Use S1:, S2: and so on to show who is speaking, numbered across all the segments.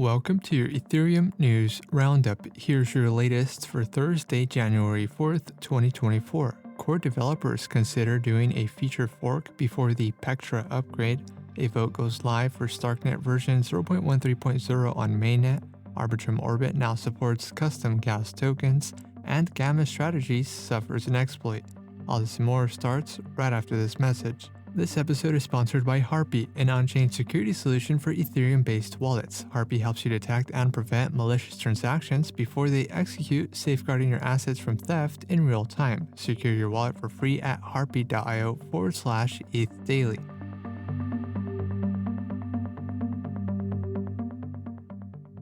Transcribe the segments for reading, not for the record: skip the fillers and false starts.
S1: Welcome to your Ethereum News Roundup. Here's your latest for Thursday, January 4th, 2024. Core developers consider doing a feature fork before the Pectra upgrade. A vote goes live for Starknet version 0.13.0 on Mainnet. Arbitrum Orbit now supports custom gas tokens. And Gamma Strategies suffers an exploit. All this and more starts right after this message. This episode is sponsored by Harpy, an on-chain security solution for Ethereum-based wallets. Harpy helps you detect and prevent malicious transactions before they execute, safeguarding your assets from theft in real time. Secure your wallet for free at harpy.io/ETHdaily.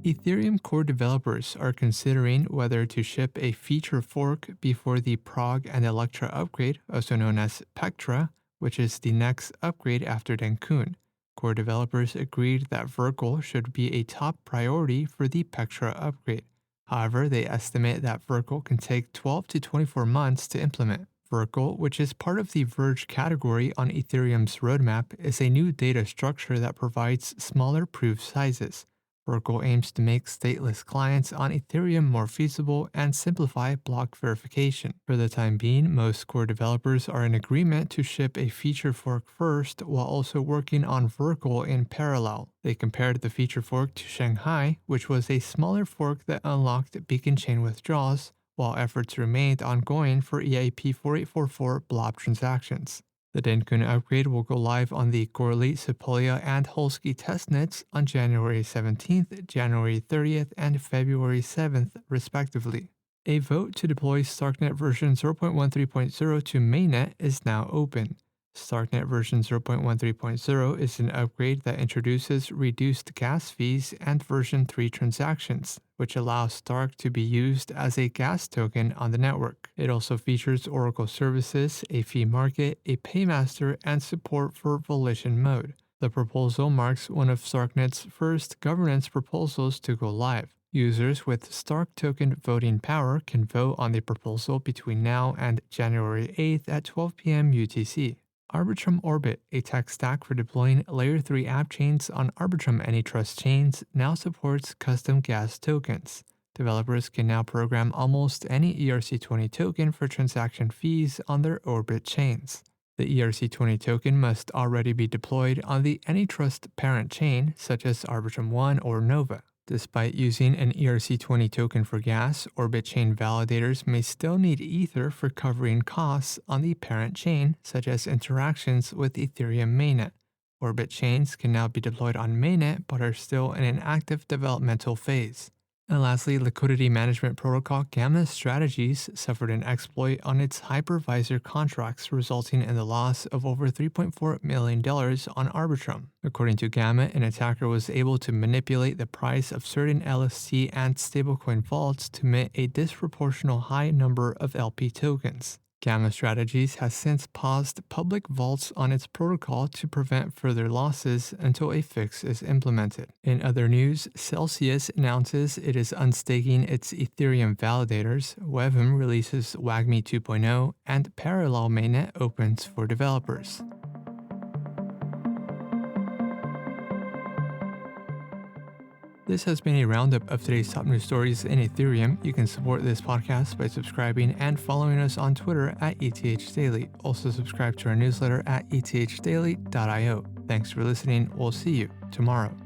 S1: Ethereum core developers are considering whether to ship a feature fork before the Prague and Electra upgrade, also known as Pectra, which is the next upgrade after Denkun. Core developers agreed that Verkle should be a top priority for the Pectra upgrade. However, they estimate that Verkle can take 12 to 24 months to implement. Verkle, which is part of the Verge category on Ethereum's roadmap, is a new data structure that provides smaller proof sizes. Verkle aims to make stateless clients on Ethereum more feasible and simplify block verification. For the time being, most core developers are in agreement to ship a feature fork first while also working on Verkle in parallel. They compared the feature fork to Shanghai, which was a smaller fork that unlocked beacon chain withdrawals, while efforts remained ongoing for EIP 4844 blob transactions. The Denkun upgrade will go live on the Gorley, Sepolia, and Holsky testnets on January 17th, January 30th, and February 7th, respectively. A vote to deploy Starknet version 0.13.0 to Mainnet is now open. Starknet version 0.13.0 is an upgrade that introduces reduced gas fees and version 3 transactions, which allows Stark to be used as a gas token on the network. It also features Oracle services, a fee market, a paymaster, and support for volition mode. The proposal marks one of Starknet's first governance proposals to go live. Users with Stark token voting power can vote on the proposal between now and January 8th at 12 p.m. UTC. Arbitrum Orbit, a tech stack for deploying Layer 3 app chains on Arbitrum AnyTrust chains, now supports custom gas tokens. Developers can now program almost any ERC20 token for transaction fees on their Orbit chains. The ERC20 token must already be deployed on the AnyTrust parent chain, such as Arbitrum One or Nova. Despite using an ERC20 token for gas, Orbit chain validators may still need Ether for covering costs on the parent chain, such as interactions with Ethereum Mainnet. Orbit chains can now be deployed on Mainnet but are still in an active developmental phase. And lastly, liquidity management protocol Gamma Strategies suffered an exploit on its hypervisor contracts, resulting in the loss of over $3.4 million on Arbitrum. According to Gamma, an attacker was able to manipulate the price of certain LST and stablecoin vaults to mint a disproportional high number of LP tokens. Gamma Strategies has since paused public vaults on its protocol to prevent further losses until a fix is implemented. In other news, Celsius announces it is unstaking its Ethereum validators, Wevm releases WAGMI 2.0, and Parallel Mainnet opens for developers. This has been a roundup of today's top news stories in Ethereum. You can support this podcast by subscribing and following us on Twitter at ETHdaily. Also subscribe to our newsletter at ethdaily.io. Thanks for listening. We'll see you tomorrow.